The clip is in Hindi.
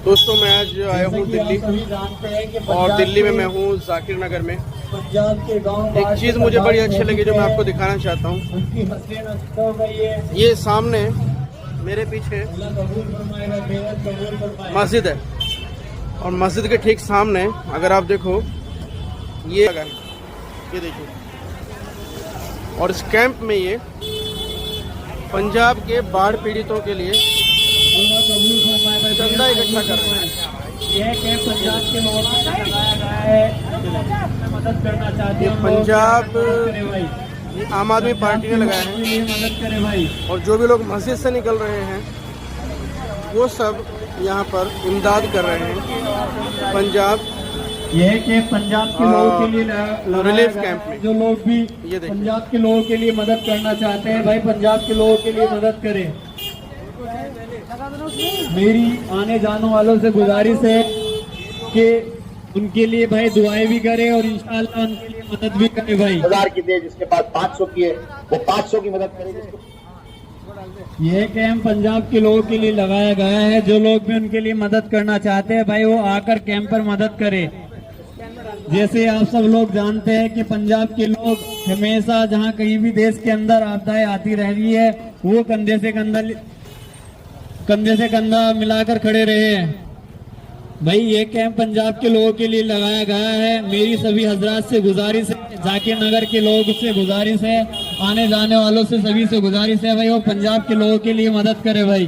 दोस्तों मैं आज आया हूँ दिल्ली और दिल्ली में मैं हूँ जाकिर नगर में। एक चीज़ मुझे बड़ी अच्छी लगी जो मैं आपको दिखाना चाहता हूँ। ये सामने मेरे पीछे मस्जिद है और मस्जिद के ठीक सामने अगर आप देखो ये जगह है, ये देखिए। और इस कैंप में ये पंजाब के बाढ़ पीड़ितों के लिए चंदा इकट्ठा कर रहे हैं। यह कैंप पंजाब के लोगों को लगाया गया है, मदद करना चाहते हैं। पंजाब आम आदमी पार्टी ने लगाया है मदद करें भाई। और जो भी लोग मस्जिद से निकल रहे हैं वो सब यहाँ पर इमदाद कर रहे हैं। पंजाब यह कैंप पंजाब के लोगों के लिए रिलीफ कैंप में जो लोग भी ये देखिए पंजाब के लोगों के लिए मदद करना चाहते हैं भाई, पंजाब के लोगों के लिए मदद करें। मेरी आने जाने वालों से गुजारिश है कि उनके लिए भाई दुआएं भी करें और इंशाअल्लाह उनके लिए मदद भी करें भाई। 1000 की दे, जिसके पास 500 की है वो 500 की मदद करे। यह कैंप पंजाब के लोगों के लिए लगाया गया है, जो लोग भी उनके लिए मदद करना चाहते हैं भाई वो आकर कैंप पर मदद करें। जैसे आप सब लोग जानते हैं कि पंजाब के लोग हमेशा जहां कहीं भी देश के अंदर आपदाएं आती रह रही है वो कंधे से कंधा मिलाकर खड़े रहे हैं भाई। ये कैंप पंजाब के लोगों के लिए लगाया गया है। मेरी सभी हजरात से गुजारिश है, जाकिर नगर के लोगों से गुजारिश है, आने जाने वालों से सभी से गुजारिश है भाई वो पंजाब के लोगों के लिए मदद करे भाई।